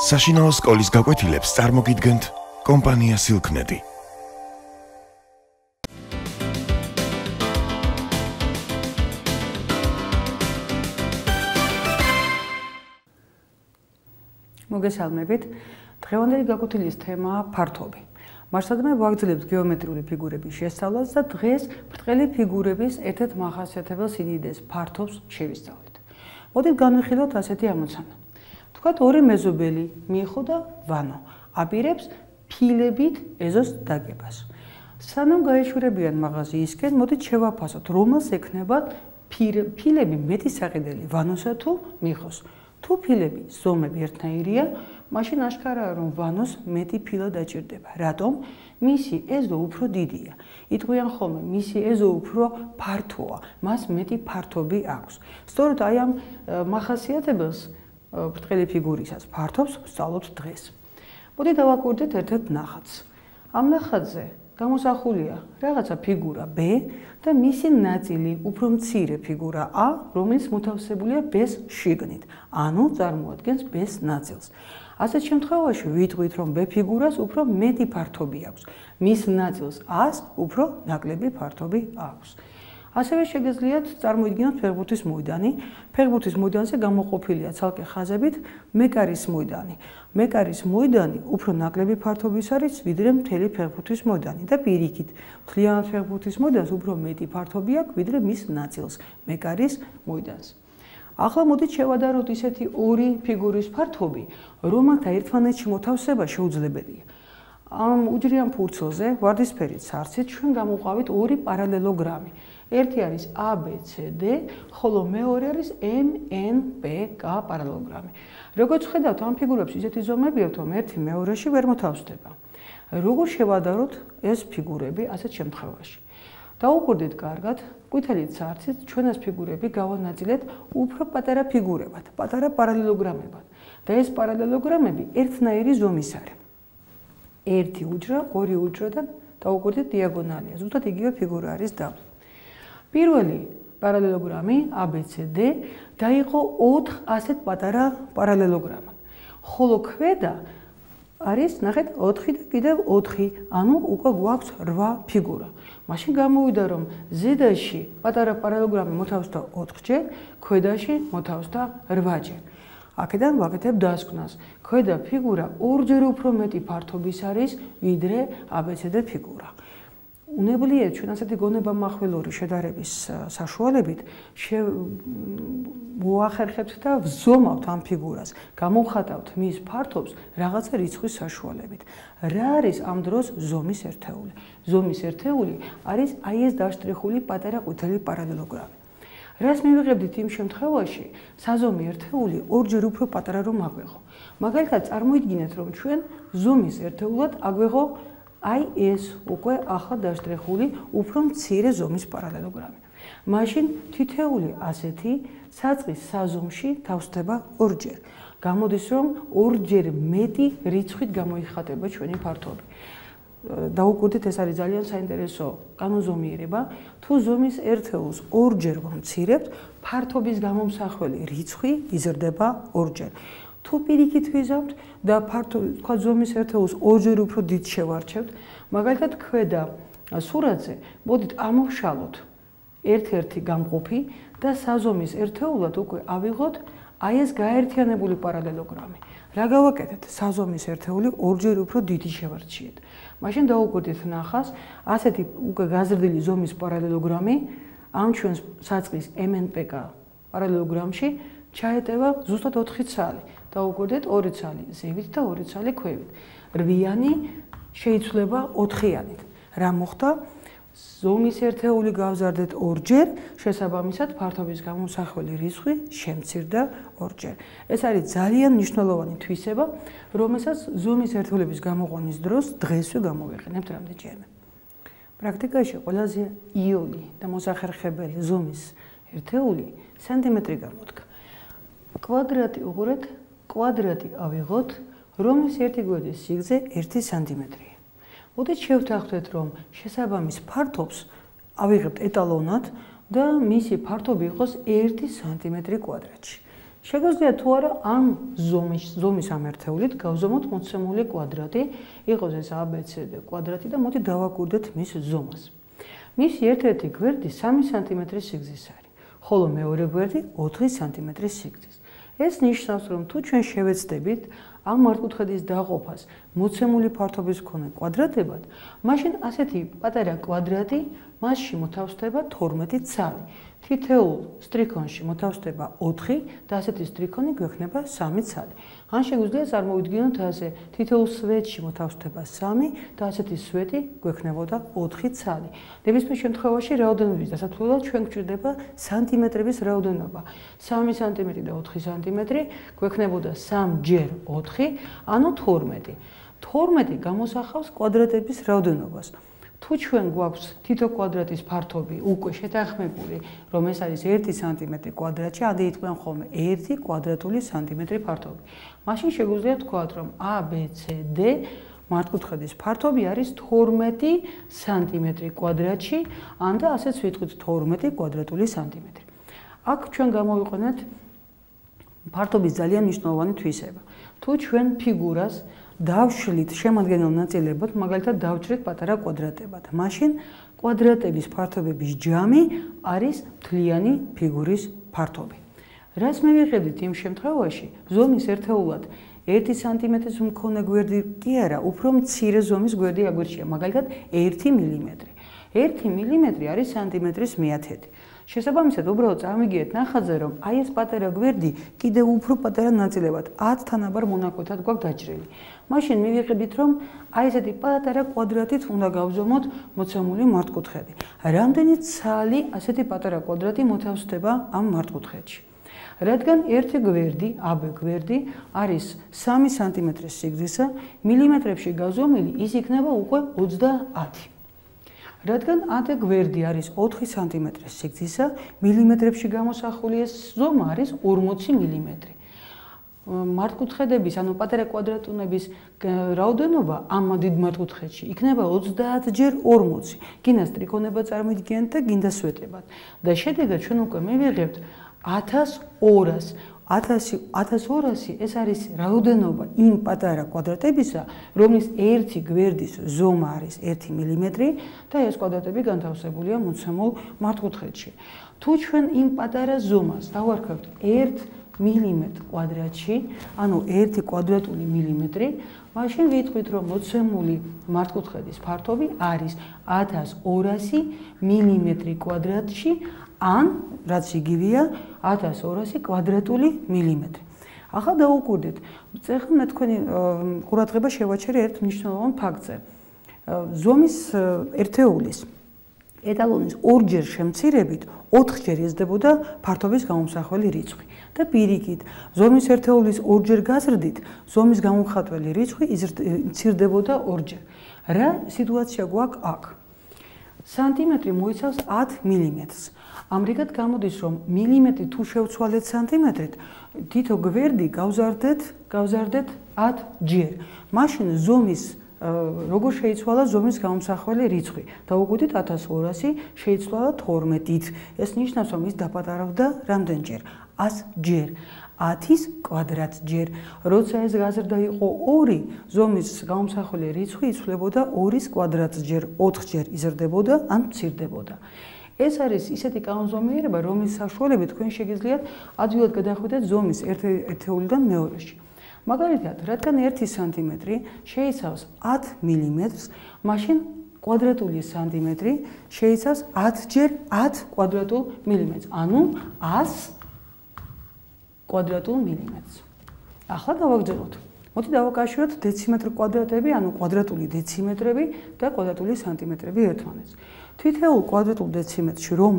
საშინაო სკოლის გაკვეთილებს წარმოგიდგენთ კომპანია Silknet. მოგესალმებით. დღევანდელი გაკვეთილის თემაა ფართობი. მასადმე ვაგრძელებთ გეომეტრიული ფიგურების შესწავლას და დღეს ბრტყელი ფიგურების ერთ-ერთ მახასიათებელ სიდიდეს ფართობს შევისწავლეთ. მოდით განვიხილოთ ასეთი ამოცანა. თქვათ ორი მეზობელი მიიხო და ვანო აპირებს ფილებით ეზოს დაგებას. სანამ გაეშვირებიან მაღაზიისკენ, მოდით შევაფასოთ, რომელს ექნება ფილები მეტი საყიდელი ვანოსა თუ მიხოს. თუ ფილები ზომები ერთნაირია, მაშინ აშკარაა, რომ ვანოს მეტი ფილა დაჭირდება. რატომ? მისი ეზო უფრო დიდია. იტყვიან ხოლმე, მისი ეზო უფრო ფართოა, მას მეტი ფართობი აქვს. სწორედ აი ამ მახასიათებელს ბრტყელი ფიგურისას ფართობს ვსწავლობთ დღეს. მოდით დავაკვირდეთ ერთ-ერთ ნახატს. ამ ნახატზე გამოსახულია რაღაცა ფიგურა B და მისი ნაწილი უფრო მცირე ფიგურა A, რომელიც მოთავსებულია B-ს შიგნით, ანუ წარმოადგენს B-ს ნაწილს. ასეთ შემთხვევაში ვიტყვით, რომ B ფიგურას უფრო მეტი ფართობი აქვს, მის ნაწილს A-ს უფრო ნაკლები ფართობი აქვს. ასევე შეგეძლიათ წარმოიდგინოთ ფეხბურთის მოედანი. ფეხბურთის მოედანზე გამოყოფილია ცალკე ხაზებით მეკარის მოედანი. მეკარის მოედანი უფრო ნაკლები ფართობის არის, ვიდრე მთელი ფეხბურთის მოედანი და პირიქით, მთლიანად ფეხბურთის მოედანს უფრო მეტი ფართობი აქვს, ვიდრე მის ნაწილს, მეკარის მოედანს. ახლა მოდით შევადაროთ ისეთი ორი ფიგურის ფართობი, რომელთა ერთმანეთში მოთავსება შეუძლებელია. ამ უჯრიან ფურცელზე ვარდისფერი ცარცით ჩვენ გამოვყავით ორი პარალელოგრამი. ერთი არის ABCD, ხოლო მეორე არის MNPK პარალელოგრამი. როგორც ხედავთ, ამ ფიგურებში ისეთი ზომები აქვს, რომ ერთი მეორეში ვერ მოთავსდება. როგორ შევადაროთ ეს ფიგურები ასეთ შემთხვევაში? დაუკვირდით კარგად, ყვითელი ცარცით ჩვენ ეს ფიგურები გავანაწილეთ უფრო პატარა ფიგურებად, პატარა პარალელოგრამებად. და ეს პარალელოგრამები ერთნაირი ზომის არის. ერთი უჯრა, ორი უჯრა და დაუკვირდით დიაგონალია. ზუსტად იგივე ფიგურა არის დაბლა. პირველი პარალელოგრამი ABCD დაიყო 4 ასეთ პატარა პარალელოგრამად. ხოლო ქვედა არის, ნახეთ, 4 და კიდევ 4, ანუ უკვე გვაქვს 8 ფიგურა. მაშინ გამოვიდა, რომ ზედაში პატარა პარალელოგრამი მოთავსდა 4-ჯერ, ქვედაში მოთავსდა 8-ჯერ. აქედან ვაკეთებ დასკვნას. ქვედა ფიგურა 2-ჯერ უფრო მეტი ფართობის არის, ვიდრე ABCD ფიგურა. უნებლიეთ ჩვენ ასეთი გონება-მახვილური შედარების საშუალებით მოახერხებთ და ვზომავთ ამ ფიგურას, გამოვხატავთ მის ფართობს რაღაცა რიცხვის საშუალებით. რა არის ამ დროს ზომის ერთეული? ზომის ერთეული არის აი ეს დასჭრიხული პატარა ყვითელი პარალელოგრამი. რას მივიღებდით იმ შემთხვევაში, საზომი ერთეული 2-ჯერ უფრო პატარა რომ აგვეღო. მაგალითად, წარმოიდგინეთ, რომ ჩვენ ზომის ერთეულად აგვეღო აი ეს უკვე ახლა დასჭრიხული უფრო მცირე ზომის პარალელოგრამი. მაშინ თითეული ასეთი საწყის საზომში თავსდება 2-ჯერ. გამოდის, რომ 2-ჯერ მეტი რიცხვით გამოიხატება ჩვენი ფართობი. დაუკვირდით, ეს არის ძალიან საინტერესო კანონზომიერება. თუ ზომის ერთეულს 2-ჯერ ვამცირებთ, ფართობის გამომსახველი რიცხვი იზრდება 2-ჯერ. თუ პირიქით ვიზამთ და თქვა ზომის ერთეულს 2-ჯერ უფრო დიდ შევარჩევთ, მაგალითად ქვედა სურათზე, მოდით ამოვშალოთ ერთ-ერთი გამყოფი და საზომის ერთეულად უკვე ავიღოთ აი ეს გაერთიანებული პარალელოგრამი. რა გავაკეთეთ? საზომის ერთეული 2-ჯერ უფრო დიდი შევარჩიეთ. მაშინ დაუკვირდით ნახას, ასეთი უკვე გაზრდილი ზომის პარალელოგრამი ამ ჩვენს საწყის MNPK პარალელოგრამში ჩაეტევა ზუსტად 4 ცალი. დაუკვირდით 2 ცალი ზევით და 2 ცალი ქვევით. 8-იანი შეიცვლება 4-იანით. რა მოხდა? ზომის ერთეული გავზარდეთ 2-ჯერ, შესაბამისად ფართობის გამომსახველი რიცხვი შემცირდა 2-ჯერ. ეს არის ძალიან მნიშვნელოვანი თვისება, რომელსაც ზომის ერთეულების გამოყვანის დროს დღესვე გამოვიყენებთ რამდენჯერმე. პრაქტიკაში ყველაზე იოლი და მოსახერხებელი ზომის ერთეული სანტიმეტრი გამოდგა. კვადრატი უყურეთ, კვადრატი ავიღოთ, რომლის ერთი გვერდის სიგრძე 1 სანტიმეტრია. მოდით შევთანხმდეთ, რომ შესაბამის ფართობს ავიღებთ ეტალონად და მისი ფართობი იყოს 1 სანტიმეტრი კვადრატში. შეგვიძლია თუ არა ამ ზომის ამ ერთეულით გავზომოთ მოცემული კვადრატი, იყოს ეს ABCD კვადრატი და მოდი დავაკვირდეთ მის ზომას. მისი ერთ-ერთი გვერდი 3 სანტიმეტრის სიგრძის არის, ხოლო მეორე გვერდი 4 სანტიმეტრის სიგრძის. ეს ნიშნავს, რომ თუ ჩვენ შევეცდებით ამ მართკუთხედის დაყოფას მოცემული ფართობის მქონე კვადრატებად, მაშინ ასეთი პატარა კვადრატი მასში მოთავსდება 12 ცალი. თითოეულ სტრიქონში მოთავსდება 4 და ასეთი სტრიქონი გვექნება 3 ცალი. ან შეგვიძლია წარმოვიდგინოთ ასე, თითოეულ სვეტში მოთავსდება 3 და ასეთი სვეტი გვექნებოდა 4 ცალი. ნებისმიერ შემთხვევაში რაოდენობის დასათვლელად ჩვენ გვჭირდება სანტიმეტრების რაოდენობა. 3 სანტიმეტრი და 4 სანტიმეტრი გვექნებოდა 3 ჯერ 4, ანუ 12. 12 გამოსახავს კვადრატების რაოდენობას. თუ ჩვენ გვაქვს თითო კვადრატის ფართობი უკვე შეთანხმებული, რომ ეს არის 1 სანტიმეტრი კვადრატში, ადი იტყვიან ხოლმე 1 კვადრატული სანტიმეტრი ფართობი. მაშინ შეგვიძლია ვთქვათ, რომ ABCD მართკუთხედის ფართობი არის 12 სანტიმეტრი კვადრატში, ან და ასეც ვიტყვით 12 კვადრატული სანტიმეტრი. აქ ჩვენ გამოვიყენეთ ფართობის ძალიან მნიშვნელოვანი თვისება. თუ ჩვენ ფიგურას დავშლით შემადგენელ ნაწილებად, მაგალითად დავჭრით პატარა კვადრატებად. მაშინ კვადრატების ფართობების ჯამი არის მთლიანი ფიგურის ფართობი. რას მივიღებთ იმ შემთხვევაში, ზომის ერთეულად 1 სანტიმეტრის მქონე გვერდი კი არა, უფრო მცირე ზომის გვერდი აგვირჩია, მაგალითად 1 მილიმეტრი. 1 მილიმეტრი არის სანტიმეტრის მეათედი. შესაბამისად, უბრალოდ წარმოგიდგენთ ნახატზე, რომ აი ეს პატარა გვერდი კიდევ უფრო პატარა ნაწილებად 10 თანაბარ მონაკვეთად გვაქვს დაჭრილი. მაშინ მივიღებთ, რომ აი ესეთი პატარა კვადრატით უნდა გავზომოთ მოცემული მართკუთხედი. რამდენი ცალი ასეთი პატარა კვადრატი მოთავსდება ამ მართკუთხედში? რადგან ერთი გვერდი, AB გვერდი არის 3 სანტიმეტრის სიგრძისა, მილიმეტრებში გავზომილი ის იქნება უკვე 30. რადგან AD გვერდი არის 4 სანტიმეტრის სიგრძისა, მილიმეტრებში გამოსახული ეს ზომა არის 40 მილიმეტრი. მართკუთხედების, ანუ პატარა კვადრატუნების რაოდენობა ამ დიდ მართკუთხედში იქნება 30 ჯერ 40. გინდა სტრიქონება წარმოიდგინეთ და გინდა სვეტებად. და შედეგად ჩვენ უკვე მივიღებთ 1200. 1200 ეს არის რაოდენობა იმ პატარა კვადრატებისა, რომლის ერთი გვერდის ზომა არის 1 მილიმეტრი და ეს კვადრატები განთავსებულია მოცემულ მართკუთხედში. თუ ჩვენ იმ პატარა ზომას დავარქვევთ 1 მილიმეტრ კვადრატში, ანუ 1 კვადრატული მილიმეტრი, მაშინ ვიტყვით, რომ მოცემული მართკუთხედის ფართობი არის 1200 მილიმეტრი კვადრატში, ან რაც იგივეა 1200 კვადრატული მილიმეტრი. ახლა დავუკვირდით. ეხლა მე თქვენი ყურადღება შევაჩერე ერთ მნიშვნელოვან ფაქტზე. ზომის ერთეულის ეტალონის ორჯერ შემცირებით 4ჯერ იზრდებოდა ფართობის გამომსახველი რიცხვი და პირიქით, ზომის ერთეულის ორჯერ გაზრდით, ზომის გამომხატველი რიცხვი მცირდებოდა ორჯერ. რა სიტუაცია გვაქვს აქ? სანტიმეტრი მოიცავს 10 მილიმეტრს. ამრიგად გამოდის, რომ მილიმეტრი თუ შევცვალეთ სანტიმეტრით, თითო გვერდი გავზარდეთ 10 ჯერ. მაშინ ზომის როგორ შეიცვალა ზომის გამომსახველი რიცხვი? დავუკვირდით 1200 შეიცვალა 12-ით. ეს ნიშნავს, რომ ის დაპატარავდა რამდენჯერ? 100 ჯერ. 10-ის კვადრატჯერ. როცა ეს გაზრდა იყო 2, ზომის გამომსახველი რიცხვი იცვლებოდა 2-ის კვადრატჯერ, 4ჯერ იზრდებოდა ან მცირდებოდა. ეს არის ისეთი კანონზომიერება, რომლის საშუალებით თქვენ შეგიძლიათ ადვილად გადახვიდეთ ზომის ერთეულიდან მეორეში. მაგალითად, რადგან 1 სანტიმეტრი შეიცავს 10 მილიმეტრს, მაშინ კვადრატული სანტიმეტრი შეიცავს 10 ჯერ 10 კვადრატულ მილიმეტრს, ანუ 100 კვადრატულ მილიმეტრს. ახლა გავაგრძელოთ. მოდი დავაკავშიროთ დეციმეტრ კვადრატები, ანუ კვადრატული დეციმეტრები და კვადრატული სანტიმეტრები ერთმანეთს. თითოეულ კვადრატულ დეციმეტრში რომ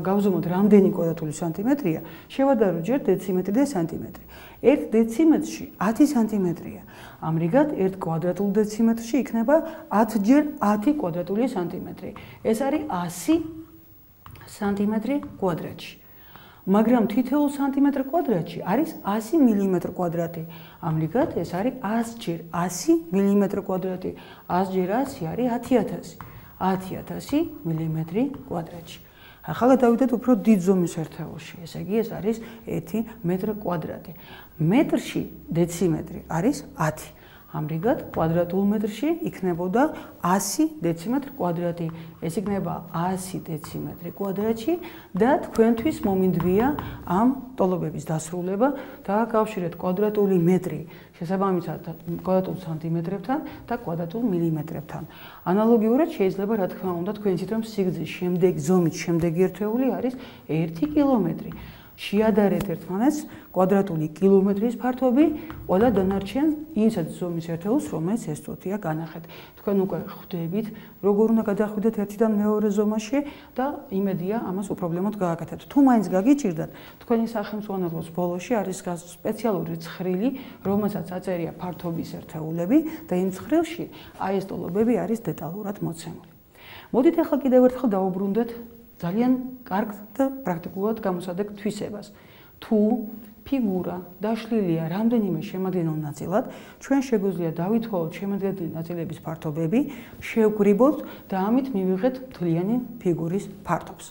გავზომოთ რამდენი კვადრატული სანტიმეტრია, შევადაროთ ჯერ დეციმეტრი და სანტიმეტრი. 1 დეციმეტრში 10 სანტიმეტრია. ამრიგად 1 კვადრატულ დეციმეტრში იქნება 10 ჯერ 10 კვადრატული სანტიმეტრი. ეს არის 100 სანტიმეტრი კვადრატში. მაგრამ თითოეულ სანტიმეტრ კვადრატში არის 100 მილიმეტр კვადრატი. ამრიგად ეს არის 100 ჯერ 100 მილიმეტр კვადრატი. 100 ჯერ 100 არის 10000. 10000 მილიმეტრი კვადრატში. ახლა გადავიდეთ უფრო დიდ ზომის ერთეულში. ესე იგი ეს არის 1 მეტრი კვადრატი. მეტრში დეციმეტრი არის 10. ამრიგად კვადრატულ მეტრში იქნებოდა 100 დეციმეტრი კვადრატი. ეს იქნება 100 დეციმეტრი კვადრატში და თქვენთვის მომინდვია ამ ტოლობების დასრულება. დააკავშირეთ კვადრატული მეტრი შესაბამისად კვადრატულ სანტიმეტრებთან და კვადრატულ მილიმეტრებთან. ანალოგიურად შეიძლება რა თქმა უნდა თქვენ იცით რომ სიგრძის ზომით შემდეგი ერთეული არის 1 კილომეტრი. შეადარეთ ერთმანეთს კვადრატული კილომეტრის ფართობი ყველა დანარჩენ ისეთ ზომის ერთეულს, რომელიც ეს წუთია განახეთ. თქვენ უკვე ხვდებით, როგორ უნდა გადახვიდეთ ერთიდან მეორე ზომაში და იმედია ამას უპრობლემოდ გააკეთებთ. თუ მაინც გაგიჭირდათ, თქვენი სახელმძღვანელოს ბოლოში არის სპეციალური ცხრილი, რომელსაც აწერია ფართობის ერთეულები და იმ ცხრილში აი ეს ტოლობები არის დეტალურად მოცემული. მოდით ახლა კიდევ ერთხელ დავუბრუნდეთ ძალიან კარგ და პრაქტიკულად გამოსადეგ თვისებას. თუ ფიგურა დაშლილია რამდენიმე შემადგენელ ნაწილად, ჩვენ შეგვიძლია დავითვალოთ შემადგენელი ნაწილების ფართობები, შევკრიბოთ და ამით მივიღეთ მთლიანი ფიგურის ფართობს.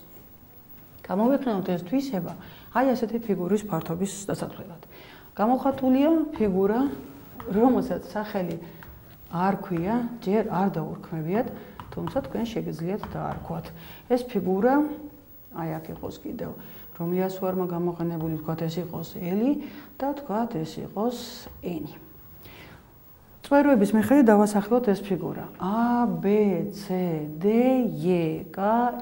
გამოვიყენოთ ეს თვისება აი ასეთი ფიგურის ფართობის დასაცვლელად. გამოხატულია ფიგურა, რომელსაც სახელი არ ქვია, ჯერ არ დაურქმევიათ, თუმცა თქვენ შეგიძლიათ დაარქვათ. ეს ფიგურა აი აქ იყოს კიდევ რომ იასვარმა გამოყენებული თქვათ ეს იყოს ელი და თქვათ ეს იყოს ენი. წვეროების მიხედვით დავასახლოთ ეს ფიგურა. A, B, C, D, E, K,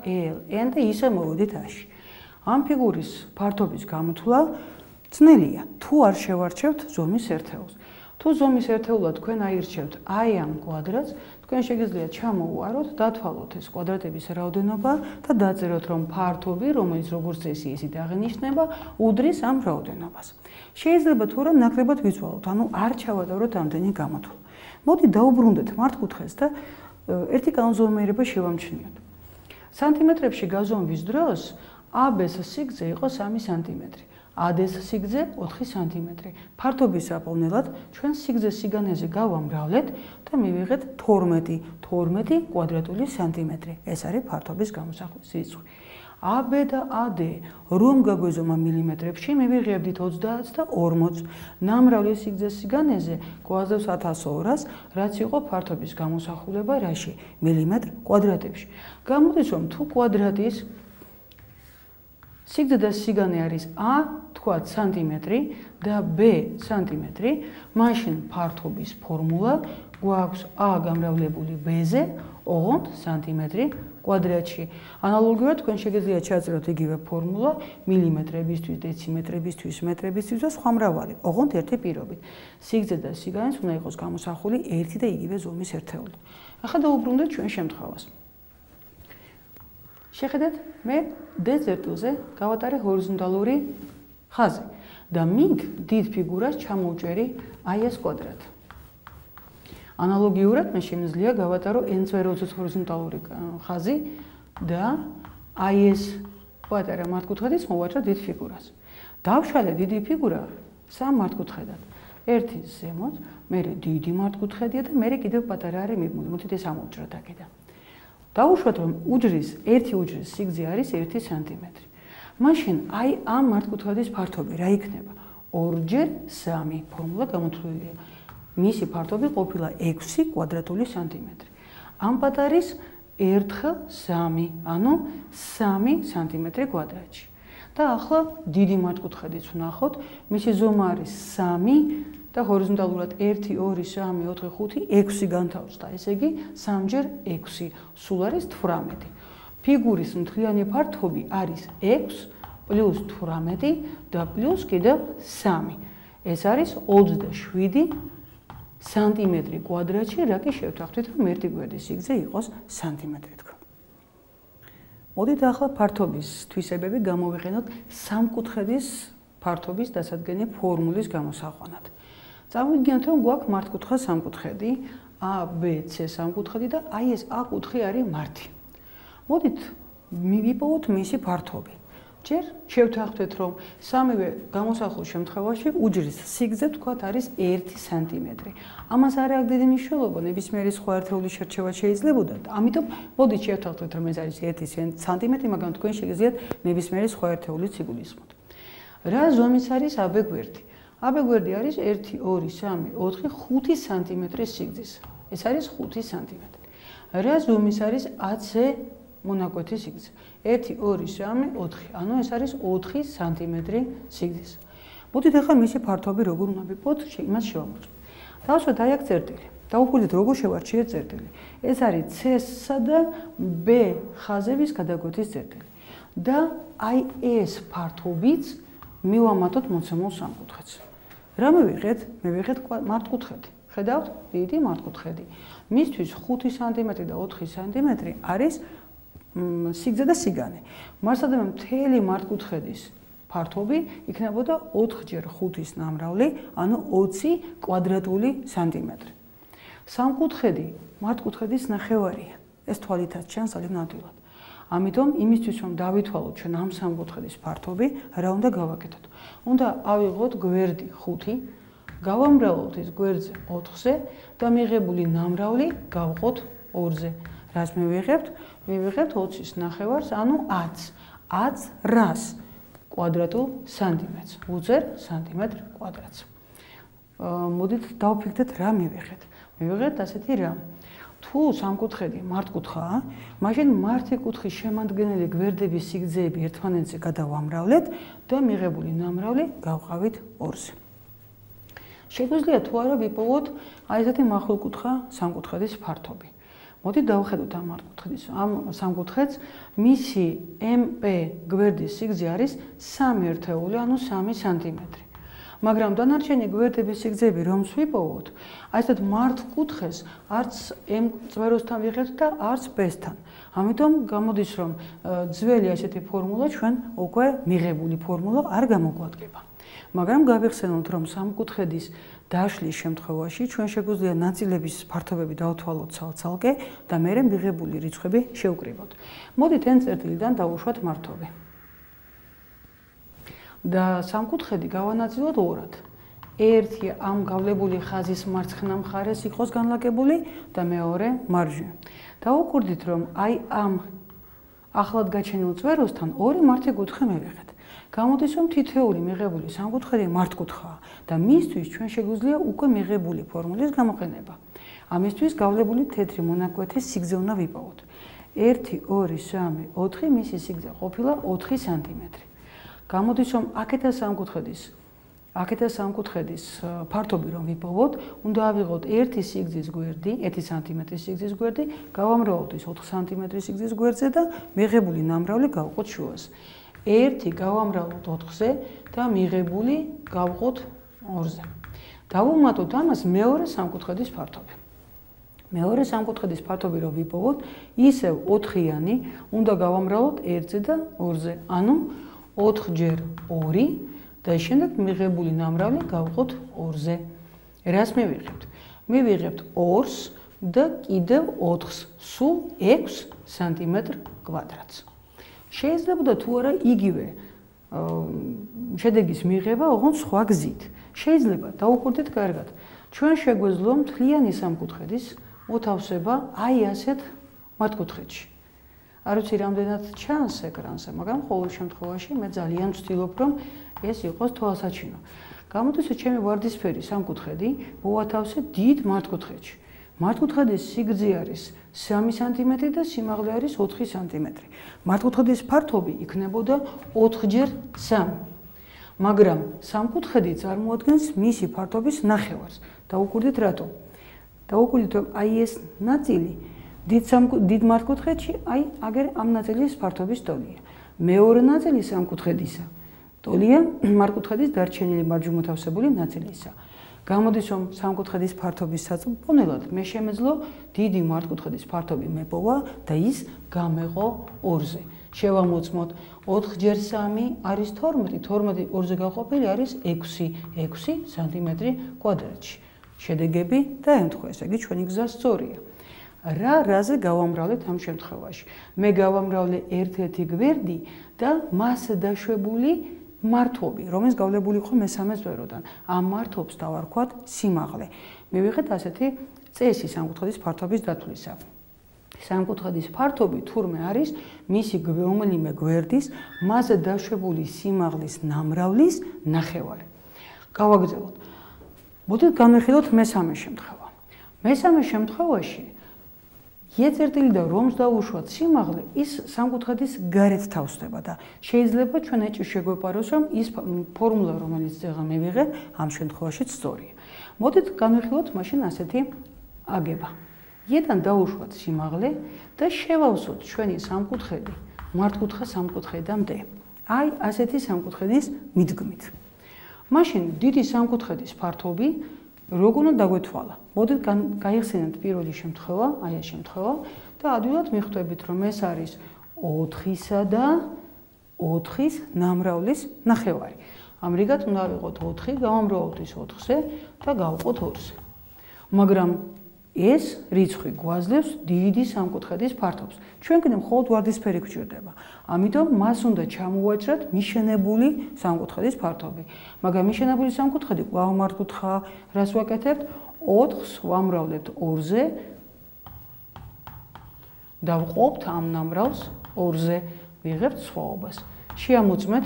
L, N და ისე მოვედით A-ში. ამ ფიგურის ფართობის გამოთვლა ძნელია, თუ არ შევარჩევთ ზომის ერთეულს. თუ ზომის ერთეულად თქვენ აირჩევთ აი ამ კვადრატს, თქვენ შეგიძლიათ ჩამოუაროთ, დათვალოთ ეს კვადრატების რაოდენობა და დაწეროთ, რომ ფართობი, რომელიც როგორც წესი ისიც აღინიშნება, უდრის ამ რაოდენობას. შეიძლება თუ რა ნაკლებად ვიცვალოთ, ანუ არ ჩავატაროთ ამდენი გამოთვლა. მოდით დავუბრუნდეთ მართკუთხედს და ერთი კანონზომიერება შევამჩნიოთ. სანტიმეტრებში გაზომვის დროს AB-ს სიგრძე იყო 3 სანტიმეტრი. AD-ს სიგრძე 4 სანტიმეტრი. ფართობის აპოვნელად ჩვენ სიგრძეს სიგანეზე გავამრავლეთ და მივიღეთ 12 კვადრატული სანტიმეტრი. ეს არის ფართობის გამოსახვის რიცხვი. AB და AD რომ გაგვეზომა მილიმეტრებში, მივიღებდით 30 და 40. ნამრავლი სიგრძეს სიგანეზე გვაძლევს 1200, რაც იყო ფართობის გამოსახულება რაში? მილიმეტრ კვადრატებში. გამოდის რომ თუ კვადრატის სიგრძე და სიგანე არის A, თქვათ სანტიმეტრი და B სანტიმეტრი, მაშინ ფართობის ფორმულა გვაქვს A გამრავლებული B-ზე, ოღონდ სანტიმეტრი კვადრატში. ანალოგიურად თქვენ შეგიძლიათ ჩაწეროთ იგივე ფორმულა მილიმეტრებისთვის, დეციმეტრებისთვის, მეტრებისთვის და სხვა მრავალი, ოღონდ ერთი პირობით. სიგრძე და სიგანეს უნდა იყოს გამოსახული ერთი და იგივე ზომის ერთეული. ახლა დავუბრუნდეთ ჩვენ შემთხვევას. შეხედეთ, მე D წერტილზე გავატარე ჰორიზონტალური ხაზი და მით დიდ ფიგურას ჩამოვჭერი აი ეს კვადრატი. ანალოგიურად მე შემიძლია გავატარო n-20 ჰორიზონტალური ხაზი და აი ეს პატარა მართკუთხედის მოვაჭრა დიდ ფიგურას. დავშალე დიდი ფიგურა სამ მართკუთხედად. ერთი ზემოთ, მერე დიდი მართკუთხედია და მერე კიდევ პატარა არის მიბმული. მოდით ეს ამოვჭრათ აქედან. დავუშვათ რომ ერთი უჯრის სიგრძე არის 1 სანტიმეტრი. მაშინ აი ამ მართკუთხედის ფართობი რა იქნება? 2 × 3 ფორმულა გამოთვლილია. მისი ფართობი ყოფილა 6 კვადრატული სანტიმეტრი. ამ პატარის 1/3, ანუ 3 სანტიმეტრი კვადრატში. და ახლა დიდი მართკუთხედიც ვნახოთ, მისი ზომა არის 3 და ჰორიზონტალურად 1, 2, 3, 4, 5, 6 განთავსდა. ესე იგი 3 × 6 სულ არის 18. ფიგურის მთლიანი ფართობი არის 6 + 18 და პლუს კიდევ 3. ეს არის 27 სანტიმეტრი კვადრატში, რა კი შევთანხმდით, რომ ერთი გვერდის სიგრძე იყოს სანტიმეტრი თქვა. მოდით ახლა ფართობის თვისებები გამოვიყენოთ სამკუთხედის ფართობის დასადგენი ფორმულის გამოსაყვანად. წავიდგინოთ, რომ გვაქვს მართკუთხა სამკუთხედი, A, B, C სამკუთხედი და აი ეს A კუთხე არის მართი. მოდით მივიპოვოთ მისი ფართობი. ჯერ შევთანხმდეთ, რომ სამივე გამოსახულ შემთხვევაში უჯრის სიგრძე თქვათ არის 1 სანტიმეტრი. ამას არ აქვს დიდი მნიშვნელობა, ნებისმიერი სხვა ერთეული შერჩევა შეიძლებოდა. ამიტომ მოდით შევთანხმდეთ, რომ ეს არის 1 სანტიმეტრი, მაგრამ თქვენ შეგიძლიათ ნებისმიერი სხვა ერთეული იგულისხმოთ. რა ზომის არის AB გვერდი? AB გვერდი არის 1, 2, 3, 4, 5 სანტიმეტრის სიგრძის. ეს არის 5 სანტიმეტრი. რა ზომის არის AC მონაკვეთის სიგრძე? 1, 2, 3, 4. ანუ ეს არის 4 სანტიმეტრი სიგრძის. მოდით ახლა მისი ფართობი როგორ უნდა ვიპოვოთ, იმას შევამოწმოთ. დავუშვათ აი აქ წერტილი. დავუკვირდით როგორ შევარჩიეთ წერტილი. ეს არის C-სა და B ხაზების გადაკვეთის წერტილი. და აი ეს ფართობიც მივამატოთ მოცემულ სამკუთხედს. რა მივიღეთ? მივიღეთ მართკუთხედი. ხედავთ? დიდი მართკუთხედი. მისთვის 5 სანტიმეტრი და 4 სანტიმეტრი არის სიგრძე და სიგანე. მარცხადამე მთელი მართკუთხედის ფართობი იქნებოდა 4-ჯერ 5-ის ნამრავლი, ანუ 20 კვადრატული სანტიმეტრი. სამკუთხედი მართკუთხედის ნახევარია. ეს თვალითაც ჩანს ძალიან ადვილად. ამიტომ იმისთვის რომ დავითვალოთ ჩვენ ამ სამკუთხედის ფართობი, რა უნდა გავაკეთოთ? უნდა ავიღოთ გვერდი 5, გავამრავლოთ ეს გვერდზე 4-ზე და მიღებული ნამრავლი გავყოთ 2-ზე. რას მივიღებთ? მივიღებთ 20-ის ნახევარს, ანუ 10 რას? კვადრატულ სანტიმეტრს. უწერ სანტიმეტრ კვადრატს. მოდით დავფიქრდეთ რა მივიღეთ. მივიღეთ ასეთი რამ. თუ სამკუთხედი მართკუთხაა, მაშინ მართი კუთხის შემადგენელი გვერდების სიგრძეები ერთმანეთზე გადავამრავლეთ და მიღებული ნამრავლი გავყავით 2-ზე. შეგვიძლია თუ არა ვიპოვოთ აი ესეთი მახვილკუთხა სამკუთხედის ფართობი. მოდით დავხედოთ ამ სამკუთხედს, მისი MP გვერდის სიგრძე არის 3 ერთეული, ანუ 3 სანტიმეტრი. მაგრამ დანარჩენი გვერდების სიგრძეები რომს ვიპოვოთ, აი ესეთ მართკუთხედს არც M წვეროსთან ვიღებთ და არც B-სთან. ამიტომ გამოდის, რომ ძველი ასეთი ფორმულა ჩვენ უკვე მიღებული ფორმულა არ გამოგვადგება. მაგრამ გავიხსენოთ, რომ სამკუთხედის დაშლის შემთხვევაში ჩვენ შეგვიძლია ნაწილების ფართობები დავთვალოთ ცალ-ცალკე და მერე მიღებული რიცხვები შევკრიბოთ. მოდით n წერტილიდან დავუშვათ მართობი. და სამკუთხედი გავანაწილოთ ორად. ერთი ამ გავლებული ხაზის მარცხენა მხარეს იყოს განლაგებული და მეორე მარჯვნივ. დავუკვირდით, რომ აი ამ ახლად გაჩენილ წვეროსთან ორი მართი კუთხე მივიღეთ. გამოდის, რომ თითოეული მიღებული სამკუთხედი მართკუთხაა და მისთვის ჩვენ შეგვიძლია უკვე მიღებული ფორმულის გამოყენება. ამისთვის გავლებული თეთრი მონაკვეთის სიგრძე უნდა ვიპოვოთ. 1, 2, 3, 4 მისი სიგრძე ყოფილა 4 სანტიმეტრი. გამოდის, რომ აქეთა სამკუთხედის ფართობი რომ ვიპოვოთ, უნდა ავიღოთ 1 სიგრძის გვერდი, 1 სანტიმეტრის სიგრძის გვერდი, გავამრავლოთ ის 4 სანტიმეტრის სიგრძის გვერდზე და მიღებული ნამრავლი გავყოთ შუას. 1 გავამრავლოთ 4-ზე და მიღებული გავყოთ 2-ზე. დავუმატოთ ამას მეორე სამკუთხედის ფართობი. მეორე სამკუთხედის ფართობი რომ ვიპოვოთ, ისევ 4-იანი უნდა გავამრავლოთ 1-ზე და 2-ზე, ანუ 4-ჯერ 2 და შემდეგ მიღებული ნამრავლი გავყოთ 2-ზე. რას მივიღებთ? მივიღებთ 2-ს და კიდევ 4-ს, სულ 6 სანტიმეტრ კვადრატს. შეიძლება თუ არა იგივე შედეგის მიღება, ოღონდ სხვა გზით. შეიძლება დავუკვირდეთ კარგად. ჩვენ შეგვეძლო მთლიანი სამკუთხედის მოთავსება აი ასეთ მართკუთხედში. არ ვიცი რამდენად ჩანს ეკრანზე, მაგრამ ყოველ შემთხვევაში მე ძალიან ვცდილობ, რომ ეს იყოს თვალსაჩინო. გამოდის, რომ ჩემი ვარდისფერი სამკუთხედი მოვათავსე დიდ მართკუთხედში. მართკუთხედის სიგრძე არის 3 სანტიმეტრი და სიმაღლე არის 4 სანტიმეტრი. მართკუთხედის ფართობი იქნებოდა 4-ჯერ 3. მაგრამ სამკუთხედი წარმოადგენს მისი ფართობის ნახევარს. დავუკვირდით რატომ? დავუკვირდით, რომ აი ეს ნაწილი დიდ მართკუთხედში, აი აგერ ამ ნაწილის ფართობის ტოლია. მეორე ნაწილი სამკუთხედისა ტოლია მართკუთხედის დარჩენილი მარჯვმოთავსებული ნაწილისა. გამოდის, რომ სამკუთხედის ფართობის საწმუნებლად მე შემეძლო დიდი მართკუთხედის ფართობი მეპოვა და ის გამეყო 2-ზე. შევამოწმოთ 4-ჯერ 3 არის 12, 12 2-ზე გაყოფილი არის 6 სანტიმეტრი კვადრატში. შედეგები დაემთხვა, ესე იგი ჩვენი გზა სწორია. რაზე გავამრავლეთ ამ შემთხვევაში? მე გავამრავლე ერთ-ერთი გვერდი და მას დაშვებული მართობი, რომელიც გავლებული იყო მესამე ზვეროდან. ამ მართობს დავარქვათ სიმაღლე. მივიღეთ ასეთი წესი სამკუთხედის ფართობის დათვლისა. სამკუთხედის ფართობი თურმე არის მისი რომელიმე გვერდის მასზე დაშვებული სიმაღლის ნამრავლის ნახევარი. გავაგრძელოთ. მოდით განვიხილოთ მესამე შემთხვევა. მესამე შემთხვევაში იეწერტილი და რომს დაუშვათ სიმაღლე ის სამკუთხედის გარეთ თავსდება და შეიძლება ჩვენ ეჭვი შეგვეპაროს რომ ის ფორმულა რომელიც წეღა მივიღეთ ამ შემთხვევაშიც სწორია. მოდით განვიხილოთ მაშინ ასეთი აგება. იედან დაუშვათ სიმაღლე და შევავსოთ ჩვენი სამკუთხედი მართკუთხა სამკუთხედამდე. აი ასეთი სამკუთხედის მიდგმით. მაშინ დიდი სამკუთხედის ფართობი როგორ უნდა დაგვეთვალა? მოდით გაიხსენებთ პირველი შემთხვევა, აი ეს შემთხვევა და ადვილად მიხვდებით რომ ეს არის 4-ისა და 4-ის ნამრავლის ნახევარი. ამრიგად უნდა ვიყოთ 4, გავამრავლოთ ის 4-ზე და გავყოთ 2-ზე. მაგრამ ეს რიცხვი გვაძლევს დიდი სამკუთხედის ფართობს. ჩვენკენ მხოლოდ ვარდისფერი გვჭირდება. ამიტომ მას უნდა ჩამოვაჭრათ მიშენებული სამკუთხედის ფართობი. მაგრამ მიშენებული სამკუთხედი კვლავ მართკუთხაა. რას ვაკეთებთ? 4-ს ვამრავლებთ 2-ზე. დავყობთ ამ ნამრავლს 2-ზე. ვიღებთ სხვაობას. შეამოწმეთ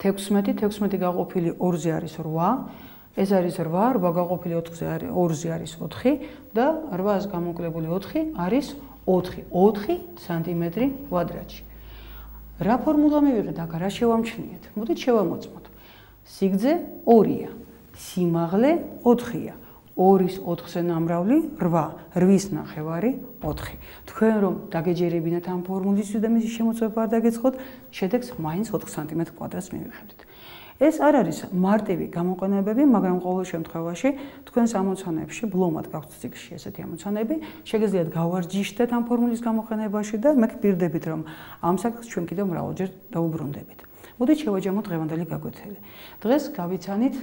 16 გაყოფილი 2-ზე არის 8. ეს არის 8 გაყოფილი 4-ზე არის 2-ზე არის 4 და 8-ს გამოკლებული 4 არის 4 სანტიმეტრი კვადრატში. რა ფორმულა მივიღეთ აქ? რა შევამჩნიეთ? მოდით შევამოწმოთ. სიგრძე 2-ია, სიმაღლე 4-ია. 2-ის 4-ზე ნამრავლი 8, 8-ის ნახევარი 4. თქვენ რომ დაგეჯერებინათ ამ ფორმულის და მისი შემოწმება არ დაგეცხოთ, შედეგს მაინც 4 სანტიმეტრ კვადრატს მივიღებთ. ეს არ არის მარტივი გამოყენებები, მაგრამ ყოველ შემთხვევაში თქვენს ამოცანებში, ბლომად გაქვთ ციკლში ესეთი ამოცანები, შეგიძლიათ გავარჯიშდეთ ამ ფორმულის გამოყენებაში და მე გპირდებით, რომ ამ საკითხს ჩვენ კიდევ მრავალჯერ დაუბრუნდებით. მოდით შევაჯამოთ დღევანდელი გაკვეთილი. დღეს გავიცანით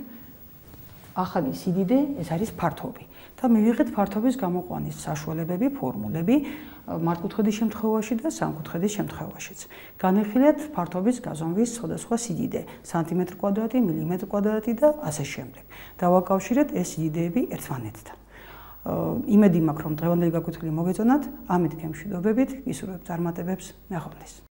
ახალი სიდიდე, ეს არის ფართობი. და მივიღეთ ფართობის გამოყვანის საშუალებები, ფორმულები მართკუთხედის შემთხვევაში და სამკუთხედის შემთხვევაშიც. განვიხილეთ ფართობის გაზომვის სხვადასხვა სიდიდე, სანტიმეტრი კვადრატი, მილიმეტრი კვადრატი და ასე შემდეგ. დავაკავშირეთ ეს სიდიდეები ერთმანეთთან. იმედი მაქვს, რომ დღევანდელი გაკვეთილი მოგეწონათ, ამით გემშვიდობებით, გისურვებთ წარმატებებს, ნახვამდის.